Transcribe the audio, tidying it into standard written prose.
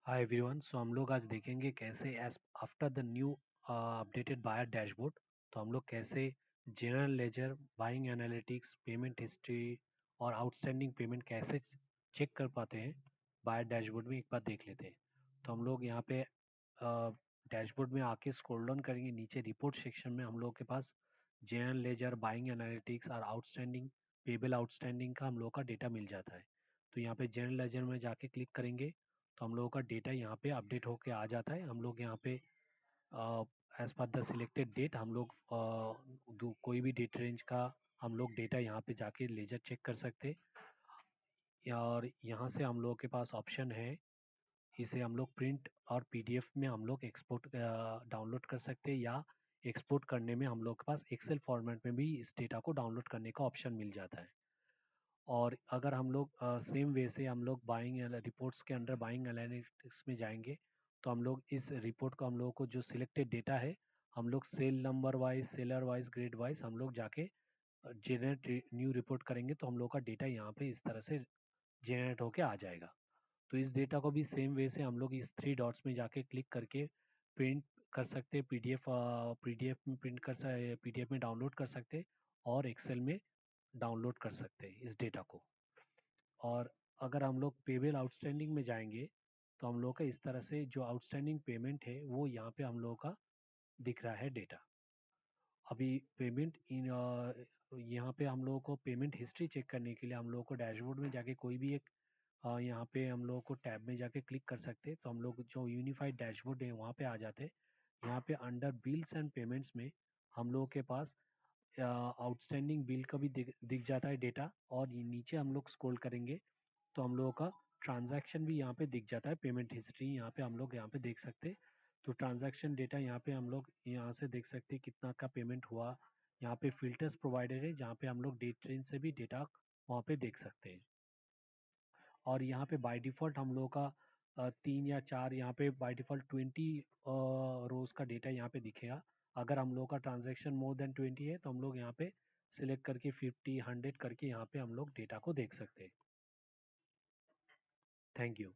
Hi everyone. सो हम लोग आज देखेंगे कैसे as after the new updated buyer dashboard, तो हम लोग कैसे general ledger, buying analytics, payment history और आउटस्टैंडिंग पेमेंट कैसे चेक कर पाते हैं बायर डैशबोर्ड में। एक बार देख लेते हैं। तो हम लोग यहाँ पे डैशबोर्ड में आके स्क्रॉल डाउन करेंगे, नीचे रिपोर्ट सेक्शन में हम लोग के पास जनरल लेजर, बाइंग एनालिटिक्स और आउटस्टैंडिंग पेबल आउटस्टैंडिंग का हम लोग का डेटा मिल जाता है। तो यहाँ पे जनरल लेजर में जाके क्लिक करेंगे तो हम लोगों का डेटा यहाँ पे अपडेट होके आ जाता है। हम लोग यहाँ पे as per the selected date हम लोग कोई भी डेट रेंज का हम लोग डेटा यहाँ पे जाके लेजर चेक कर सकते। और यहाँ से हम लोगों के पास ऑप्शन है, इसे हम लोग प्रिंट और पीडीएफ में हम लोग एक्सपोर्ट डाउनलोड कर सकते हैं, या एक्सपोर्ट करने में हम लोग के पास एक्सेल फॉर्मेट में भी इस डेटा को डाउनलोड करने का ऑप्शन मिल जाता है। और अगर हम लोग सेम वे से हम लोग बाइंग रिपोर्ट्स के अंडर बाइंग एनालिटिक्स में जाएंगे, तो हम लोग इस रिपोर्ट को हम लोगों को जो सिलेक्टेड डेटा है, हम लोग sale number wise, seller wise, grade wise हम लोग जाके जेनरेट न्यू रिपोर्ट करेंगे, तो हम लोग का डेटा यहाँ पे इस तरह से जेनरेट होके आ जाएगा। तो इस डेटा को भी सेम वे से हम लोग इस थ्री डॉट्स में जाके क्लिक करके प्रिंट कर सकते हैं, पीडीएफ में प्रिंट कर सकते, पीडीएफ में डाउनलोड कर सकते हैं, और एक्सेल में डाउनलोड कर सकते हैं इस डेटा को। और अगर हम लोग पेबल आउटस्टैंडिंग में जाएंगे, तो हम लोग का इस तरह से जो आउटस्टैंडिंग पेमेंट है वो यहाँ पे हम लोगों का दिख रहा है डेटा। अभी पेमेंट इन यहाँ पे हम लोगों को पेमेंट हिस्ट्री चेक करने के लिए हम लोगों को डैशबोर्ड में जाके कोई भी एक यहाँ पे हम लोगों को टैब में जाके क्लिक कर सकते हैं। तो हम लोग जो यूनिफाइड डैशबोर्ड है वहाँ पे आ जाते हैं। यहाँ पे अंडर बिल्स एंड पेमेंट्स में हम लोगों के पास आउटस्टैंडिंग बिल का भी दिख जाता है डेटा। और ये नीचे हम लोग स्क्रॉल करेंगे तो हम लोगों का ट्रांजैक्शन भी यहाँ पे दिख जाता है, पेमेंट हिस्ट्री यहाँ पे हम लोग यहाँ पे देख सकते हैं। तो ट्रांजैक्शन डेटा यहाँ पे हम लोग यहाँ से देख सकते हैं कितना का पेमेंट हुआ। यहाँ पे फिल्टर्स प्रोवाइडेड है जहाँ पे हम लोग डेट रेंज से भी डेटा वहाँ पे देख सकते हैं। और यहाँ पे बाय डिफ़ॉल्ट हम लोगों का 3 या 4, यहाँ पे बाय डिफ़ॉल्ट 20 रोज़ का डेटा यहाँ पे दिखेगा। अगर हम लोगों का ट्रांजैक्शन मोर देन 20 है तो हम लोग यहाँ पे सिलेक्ट करके 50, 100 करके यहाँ पे हम लोग डेटा को देख सकते हैं। Thank you.